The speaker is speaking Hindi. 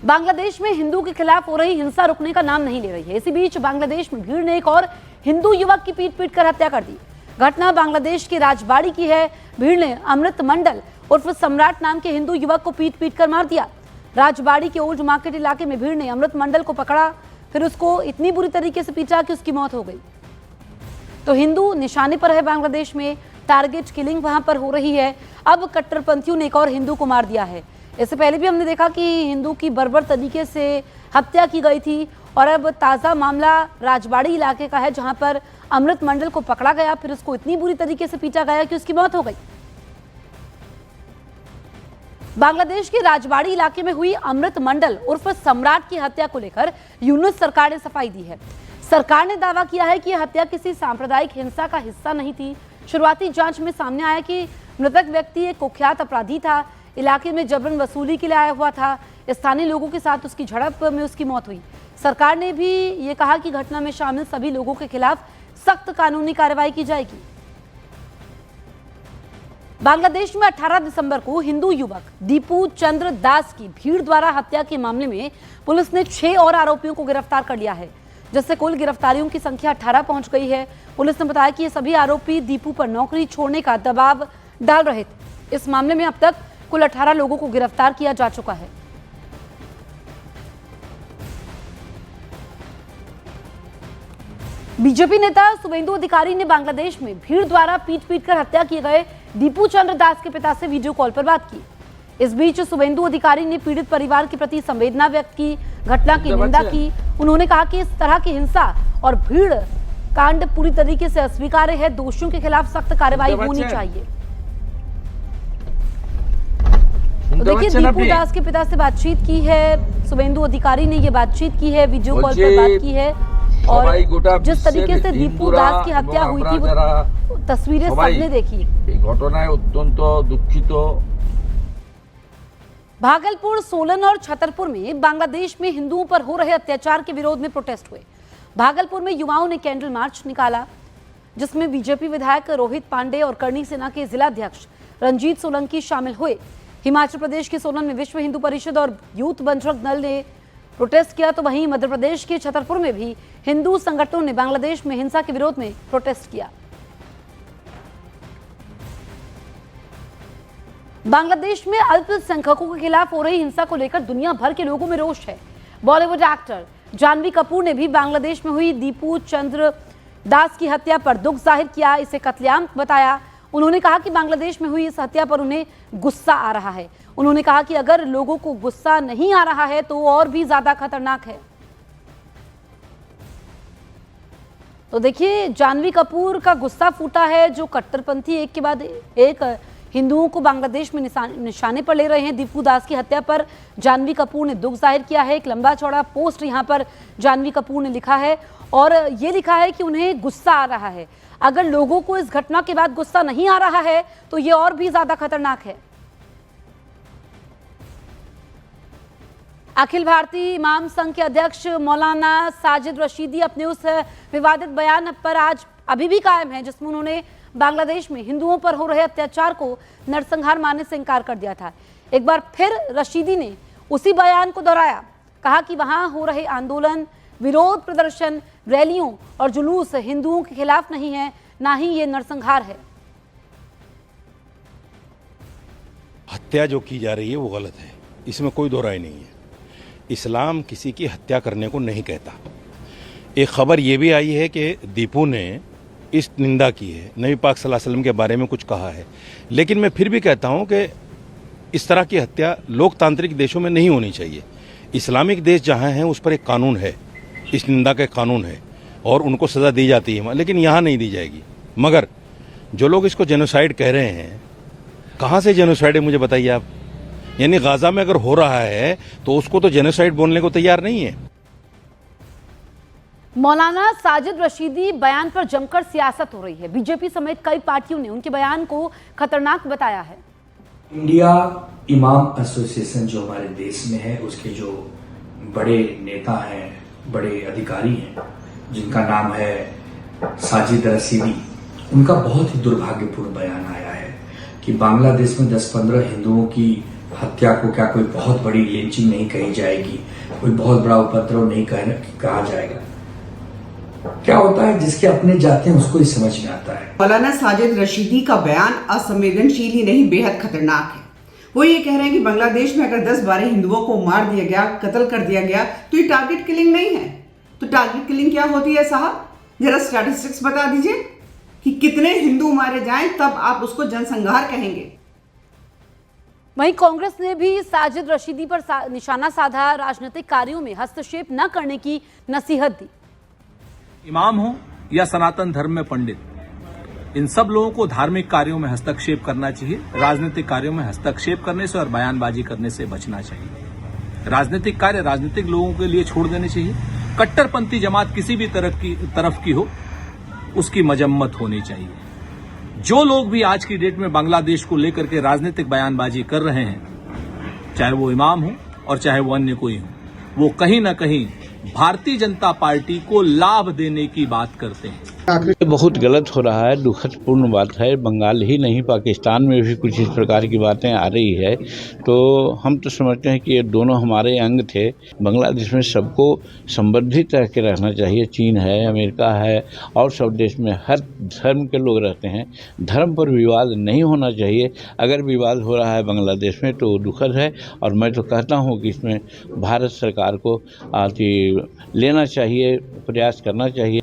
बांग्लादेश में हिंदू के खिलाफ हो रही हिंसा रुकने का नाम नहीं ले रही है। इसी बीच बांग्लादेश में भीड़ ने एक और हिंदू युवक की पीट कर हत्या कर दी। घटना बांग्लादेश के राजबाड़ी की है। भीड़ ने अमृत मंडल उर्फ सम्राट नाम के हिंदू युवक को पीट कर मार दिया। राजबाड़ी के ओल्ड मार्केट इलाके में भीड़ ने अमृत मंडल को पकड़ा, फिर उसको इतनी बुरी तरीके से पीटा कि उसकी मौत हो गई। तो हिंदू निशाने पर है बांग्लादेश में, टारगेट किलिंग वहां पर हो रही है। अब कट्टरपंथियों ने एक और हिंदू को मार दिया है। इससे पहले भी हमने देखा कि हिंदू की बर्बर तरीके से हत्या की गई थी और अब ताज़ा मामला राजबाड़ी इलाके का है, जहां पर अमृत मंडल को पकड़ा गया, फिर उसको इतनी बुरी तरीके से पीटा गया कि उसकी मौत हो गई। बांग्लादेश के राजबाड़ी इलाके में हुई अमृत मंडल उर्फ सम्राट की हत्या को लेकर यूनुस सरकार ने सफाई दी है। सरकार ने दावा किया है कि यह हत्या किसी सांप्रदायिक हिंसा का हिस्सा नहीं थी। शुरुआती जांच में सामने आया कि मृतक व्यक्ति एक कुख्यात अपराधी था, इलाके में जबरन वसूली के लिए आया हुआ था। स्थानीय लोगों के साथ उसकी झड़प में उसकी मौत हुई। सरकार ने भी ये कहा कि घटना में शामिल सभी लोगों के खिलाफ सख्त कानूनी कार्रवाई की जाएगी। बांग्लादेश में 18 दिसंबर को हिंदू युवक दीपू चंद्र दास की भीड़ द्वारा हत्या के मामले में पुलिस ने 6 और आरोपियों को गिरफ्तार कर लिया है, जिससे कुल गिरफ्तारियों की संख्या 18 पहुंच गई है। पुलिस ने बताया कि ये सभी आरोपी दीपू पर नौकरी छोड़ने का दबाव डाल रहे थे। इस मामले में अब तक कुल 18 लोगों को गिरफ्तार किया जा चुका है। बीजेपी नेता शुभेंदु अधिकारी ने बांग्लादेश में भीड़ द्वारा पीट कर हत्या किए गए दीपू चंद्र दास के पिता से वीडियो कॉल पर बात की। इस बीच शुभेंदु अधिकारी ने पीड़ित परिवार के प्रति संवेदना व्यक्त की, घटना की निंदा की। उन्होंने कहा कि इस तरह की हिंसा और भीड़ कांड पूरी तरीके से अस्वीकार्य है। दोषियों के खिलाफ सख्त कार्रवाई होनी चाहिए। तो देखिए, दीपू दास के पिता से बातचीत की है शुभेंदु अधिकारी ने, ये बातचीत की है, वीडियो कॉल पर बात की है। और जिस तरीके से दीपू दास की हत्या हुई थी वो तस्वीरें सबने देखी। घटनाएं अत्यंत दुखित। भागलपुर, सोलन और छतरपुर में बांग्लादेश में हिंदुओं पर हो रहे अत्याचार के विरोध में प्रोटेस्ट हुए। भागलपुर में युवाओं ने कैंडल मार्च निकाला, जिसमें बीजेपी विधायक रोहित पांडे और करणी सेना के जिलाध्यक्ष रंजीत सोलंकी शामिल हुए। हिमाचल प्रदेश के सोलन में विश्व हिंदू परिषद और यूथ बजरंग दल ने प्रोटेस्ट किया, तो वहीं मध्य प्रदेश के छतरपुर में भी हिंदू संगठनों ने बांग्लादेश में हिंसा के विरोध में प्रोटेस्ट किया। बांग्लादेश में अल्पसंख्यकों के खिलाफ हो रही हिंसा को लेकर दुनिया भर के लोगों में रोष है। बॉलीवुड एक्टर जानवी कपूर ने भी बांग्लादेश में हुई दीपू चंद्र दास की हत्या पर दुख जाहिर किया, इसे कत्लेआम बताया। उन्होंने कहा कि बांग्लादेश में हुई इस हत्या पर उन्हें गुस्सा आ रहा है। उन्होंने कहा कि अगर लोगों को गुस्सा नहीं आ रहा है तो और भी ज्यादा खतरनाक है। तो देखिए, जानवी कपूर का गुस्सा फूटा है, जो कट्टरपंथी एक के बाद एक हिंदुओं को बांग्लादेश में निशाने पर ले रहे हैं। दीपू दास की हत्या पर जानवी कपूर ने दुख जाहिर किया है। एक लंबा चौड़ा पोस्ट यहां पर जानवी कपूर ने लिखा है और ये लिखा है कि उन्हें गुस्सा आ रहा है। अगर लोगों को इस घटना के बाद गुस्सा नहीं आ रहा है तो ये और भी ज्यादा खतरनाक है। अखिल भारतीय इमाम संघ के अध्यक्ष मौलाना साजिद रशीदी अपने उस विवादित बयान पर आज अभी भी कायम है, जिसमें उन्होंने बांग्लादेश में हिंदुओं पर हो रहे अत्याचार को नरसंहार मानने से इंकार कर दिया था। एक बार फिर रशीदी ने उसी बयान को दोहराया, कहा कि वहां हो रहे आंदोलन, विरोध प्रदर्शन, रैलियों और जुलूस हिंदुओं के खिलाफ नहीं है, ना ही ये नरसंहार है। हत्या जो की जा रही है वो गलत है, इसमें कोई दो राय नहीं है। इस्लाम किसी की हत्या करने को नहीं कहता। एक खबर ये भी आई है कि दीपू ने इस निंदा की है, नबी पाक सल्लल्लाहु अलैहि वसल्लम के बारे में कुछ कहा है, लेकिन मैं फिर भी कहता हूं कि इस तरह की हत्या लोकतांत्रिक देशों में नहीं होनी चाहिए। इस्लामिक देश जहां हैं उस पर एक कानून है, इस निंदा का कानून है और उनको सज़ा दी जाती है, लेकिन यहाँ नहीं दी जाएगी। मगर जो लोग इसको जेनोसाइड कह रहे हैं, कहाँ से जेनोसाइड है मुझे बताइए आप। यानी गाजा में अगर हो रहा है तो उसको तो जेनोसाइड बोलने को तैयार नहीं है। मौलाना साजिद रशीदी बयान पर जमकर सियासत हो रही है। बीजेपी समेत कई पार्टियों ने उनके बयान को खतरनाक बताया है। इंडिया इमाम एसोसिएशन जो हमारे देश में है, उसके जो बड़े नेता हैं, बड़े अधिकारी हैं, जिनका नाम है साजिद रशीदी, उनका बहुत ही दुर्भाग्यपूर्ण बयान आया है कि बांग्लादेश में 10-15 हिंदुओं की हत्या को क्या कोई बहुत बड़ी लिंचिंग नहीं कही जाएगी, कोई बहुत बड़ा उपद्रव नहीं कहा जाएगा। क्या होता है जिसके अपने जाते हैं उसको ही समझ में आता है। मौलाना साजिद रशीदी का बयान असंवेदनशील ही नहीं बेहद खतरनाक है। वो ये कह रहे हैं कि बांग्लादेश में अगर 10-12 हिंदुओं को मार दिया गया, कत्ल कर दिया गया तो ये टारगेट किलिंग नहीं है। तो टारगेट किलिंग क्या होती है साहब? जरा स्टैटिस्टिक्स बता दीजिए कि कितने हिंदू मारे जाएं तब आप उसको जनसंहार कहेंगे। वहीं कांग्रेस ने भी साजिद रशीदी पर निशाना साधा, राजनीतिक कार्यों में हस्तक्षेप न करने की नसीहत दी। इमाम हो या सनातन धर्म में पंडित, इन सब लोगों को धार्मिक कार्यों में हस्तक्षेप करना चाहिए। राजनीतिक कार्यों में हस्तक्षेप करने से और बयानबाजी करने से बचना चाहिए। राजनीतिक कार्य राजनीतिक लोगों के लिए छोड़ देने चाहिए। कट्टरपंथी जमात किसी भी तरफ की हो, उसकी मजम्मत होनी चाहिए। जो लोग भी आज की डेट में बांग्लादेश को लेकर के राजनीतिक बयानबाजी कर रहे हैं, चाहे वो इमाम हो और चाहे वो अन्य कोई हो, वो कहीं ना कहीं भारतीय जनता पार्टी को लाभ देने की बात करते हैं। ये बहुत गलत हो रहा है, दुखदपूर्ण बात है। बंगाल ही नहीं, पाकिस्तान में भी कुछ इस प्रकार की बातें आ रही है। तो हम तो समझते हैं कि ये दोनों हमारे अंग थे। बांग्लादेश में सबको संबंधित रह के रहना चाहिए। चीन है, अमेरिका है और सब देश में हर धर्म के लोग रहते हैं। धर्म पर विवाद नहीं होना चाहिए। अगर विवाद हो रहा है बांग्लादेश में तो दुखद है, और मैं तो कहता हूँ कि इसमें भारत सरकार को लेना चाहिए, प्रयास करना चाहिए।